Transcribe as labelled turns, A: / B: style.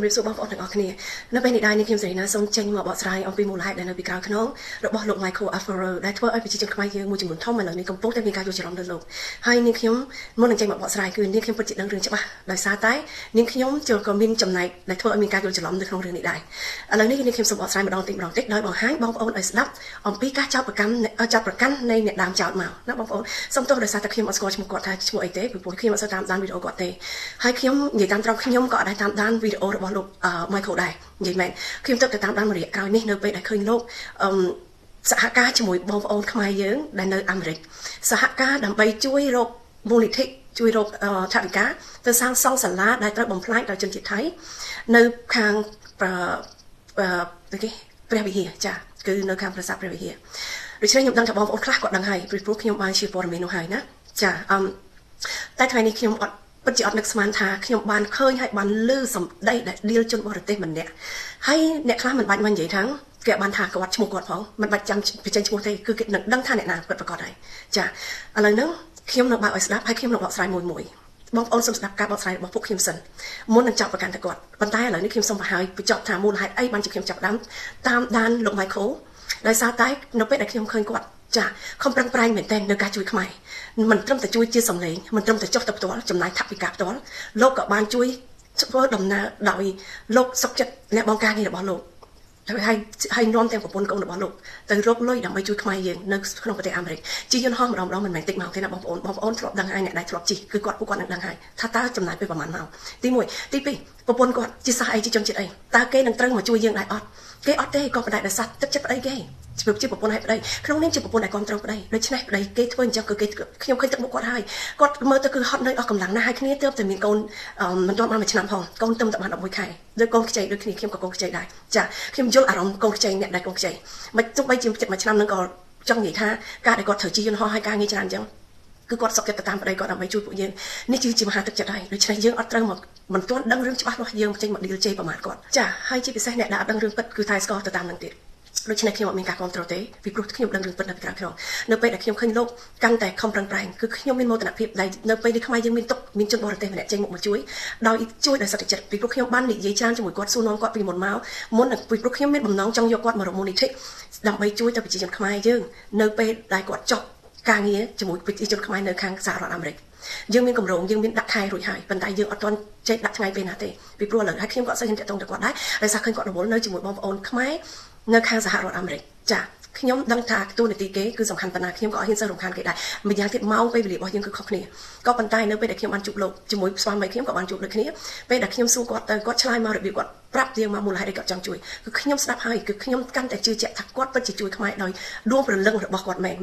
A: រៀបសួរបងប្អូនទាំងអស់គ្នានៅពេលនេះដែរនេះខ្ញុំសេរីណាសូមចេញមកបកស្រាយអំពីមូលហេតុដែលនៅពីក្រោយខ្នងរបស់លោក Michael Alfaro ដែលធ្វើឲ្យប្រជាជនខ្មែរយើងមួយចំនួនធំឥឡូវនេះកំពុងតែមានការយល់ច្រឡំលើលោកហើយនាងខ្ញុំមុននឹងចេញមកបកស្រាយគឺនាងខ្ញុំពិតជាដឹងរឿងច្បាស់ដោយសារតែនាងខ្ញុំក៏មានចំណែកដែលធ្វើឲ្យមានការយល់ច្រឡំនៅក្នុងរឿងនេះដែរឥឡូវនេះនាងខ្ញុំសូមបកស្រាយម្ដងតិចម្ដងតិចដោយបង្ហាញបងប្អូនឲ្យស្ដាប់អំពីការចោទប្រកាន់នៃអ្នកដើមចោទមកណាបងប្អូនសូមទោសដោយសារតែខ្ញុំអត់ស្គាល់ឈ្មោះគាត់ថាឈ្មោះអីទេពីព្រោះខ្ញុំអត់សូវតាមដានវីដេអូគាត់ទេហើយខ្ញុំនិយាយតាមត្រង់ខ្ញុំក៏អត់ដែរតាមដានវីដេអូរបស់លោក Michael ដែរនិយាយមែនខ្ញុំទៅតាមដានមួយរយៈក្រោយនេះនៅពេលដែលឃើញលោកសហការជាមួយបងប្អូនខ្មែរយើងដែលនៅអាមេរិកសហការដើម្បីជួយរកមូលនិធិជួយរកថវិកាទៅសាងសង់សាលាដែលត្រូវបំផ្លាញដោយជនជាតិថៃនៅខាងព្រះវិហារចាគឺនៅខាងប្រាសាទព្រះវិហារដូច្នេះខ្ញុំដឹងថាបងប្អូនខ្លះគាត់ដឹងហើយព្រោះខ្ញុំបានជាព័ត៌មាននោះហើយណាចាតែថ្ងៃនេះខ្ញុំអត់ពិតជាអត់នឹកស្មានថាខ្ញុំបានឃើញហើយបានឮសម្ដីដែលឌីលជនបរទេសម្នាក់ហើយអ្នកខ្លះមិនបាច់មកនិយាយថាគេបានថាគាត់ឈ្មោះគាត់ផងមិនបាច់ចាំបញ្ចេញឈ្មោះទេគឺគេនឹងដឹងថាអ្នកណាគាត់ប្រកាសហើយចាឥឡូវហ្នឹងខ្ញុំនឹងបើកឲ្យស្ដាប់ហើយខ្ញុំនឹងបកស្រាយមួយបងប្អូនសូមស្ដាប់ការបកស្រាយរបស់ពួកខ្ញុំសិនមុននឹងចាប់ប្រកាន់ទៅគាត់ប៉ុន្តែឥឡូវនេះខ្ញុំសូមបង្ហាញបញ្ចប់ថាមូលហេតុអីបានជាខ្ញុំចាប់តាមដានលោក Michael ដោយសារតែនៅពេលដែលខ្ញុំឃើញគាត់ចាខំប្រឹងប្រែងមែនទែននៅការជួយខ្មែរមិនត្រឹមតែជួយជាសម្លេងមិនត្រឹមតែចុះទៅផ្ទាល់ចំណាយថវិកាផ្ទាល់លោកក៏បានជួយធ្វើដំណើរដោយលោកសុខចិត្តអ្នកបងការងាររបស់លោកហើយនាំទាំងប្រពន្ធកូនរបស់លោកទៅរកលុយដើម្បីជួយខ្មែរយើងនៅក្នុងប្រទេសអាមេរិកជាយន្តហោះម្ដងមិនមែនតិចមកទេណាបងប្អូនធ្លាប់ដឹងហើយអ្នកដែលធ្លាប់ជិះគឺគាត់ពួកគាត់នឹងដឹងហើយថាតើចំណាយពេលប្រហែលមកទី1ទី2ប្រពន្ធគាត់ជាសាសអីជាជនជាតិអីតើគេនឹងត្រូវមកជួយយើងដែរអត់គេអត់ទេក៏ប៉ុន្តែដោយសារទឹកចិត្តប្តីគេជាប្រពន្ធឲ្យប្តីក្នុងនាមជាប្រពន្ធដែលគ្រប់គ្រងប្តីដូច្នេះប្តីគេធ្វើអញ្ចឹងគឺគេខ្ញុំឃើញទឹកមុខគាត់ហើយគាត់មើលទៅគឺហត់នឿយអស់កម្លាំងណាស់ហើយគ្នាទើបតែមានកូនមិនទាន់បាន1ឆ្នាំផងកូនទៅតែបាន11ខែដូចកូនខ្ចីដូចគ្នាខ្ញុំក៏កូនខ្ចីដែរចាខ្ញុំយល់អារម្មណ៍កូនខ្ចីអ្នកដែលកូនខ្ចីមិនទោះបីជាចិត្ត1ឆ្នាំនឹងក៏ចង់និយាយថាការដែលគាត់ត្រូវជិះយន្តហោះហើយការងារច្រើនអញ្ចឹងគឺគាត់សុខចិត្តទៅតាមប្តីគាត់ដើម្បីជួយពួកយើងនេះជាមហាទឹកចិត្តហើយដូច្នេះយើងអត់ត្រូវមកមិនទាន់ដឹងរឿងច្បាស់លាស់យើងចេញមកឌីលជេប្រមាថគាត់ចាហើយជាពិសេសអ្នកដែលអត់ដឹងរឿងពិតគឺថៃស្គរទៅតាមនឹងទៀតដូច្នេះខ្ញុំអត់មានការគ្រប់គ្រងទេពីព្រោះខ្ញុំដឹងរឿងពិតនៅពីក្រៅខ្ញុំនៅពេលដែលខ្ញុំឃើញលោកកាន់តែខំប្រឹងប្រែងគឺខ្ញុំមានមោទនភាពដែលនៅពេលនេះខ្មែរយើងមានទុកមានជនបរទេសម្នាក់ចេញមុខមកជួយដោយសន្តិចិត្តពីព្រោះខ្ញុំបាននិយាយច្រើនជាមួយគាត់សួរនាំគាត់ពីមុនមកមុននឹងពីព្រោះខ្ញុំមានបំណងចង់យកគាត់មករកមូលនិធិដើម្បីជួយទៅប្រជាជនខ្មែរយើងនៅពេលដែលគាត់ចប់ការងារជាមួយប្រជាជនខ្មែរនៅខាងសហរដ្ឋអាមេរិកយើងមានកម្រងយើងមានដាក់ខែរួចហើយប៉ុន្តែយើងអត់ទាន់ចេះដាក់ថ្ងៃពេលណាទេពីព្រោះឥឡូវហើយខ្ញុំក៏អត់សូវហ៊ានតាក់ទងទៅគាត់ដែរដោយសារឃើញគាត់រវល់នៅជាមួយបងប្អូនខ្មែរនៅខាងសហរដ្ឋអាមេរិកចាខ្ញុំដឹងថាទូនាទីគេគឺសំខាន់ប៉ុណ្ណាខ្ញុំក៏អត់ហ៊ានសូវរំខានគេដែរម្យ៉ាងទៀតម៉ោងពេលវេលារបស់យើងគឺខុសគ្នាក៏ប៉ុន្តែនៅពេលដែលខ្ញុំបានជួបលោកជាមួយស្វាមីខ្ញុំក៏បានជួបដូចគ្នាពេលដែលខ្ញុំសួរគាត់ទៅគាត់ឆ្លើយមករបៀបគាត់ប្រាប់យើងមកមូលហេតុអីគាត់ចង់ជួយគឺខ្ញុំស្ដាប់ហើយគឺខ្ញុំកាន់តែជឿជាក់ថាគាត់ពិតជាជួយខ្មែរដោយដួងព្រលឹងរបស់គាត់មែន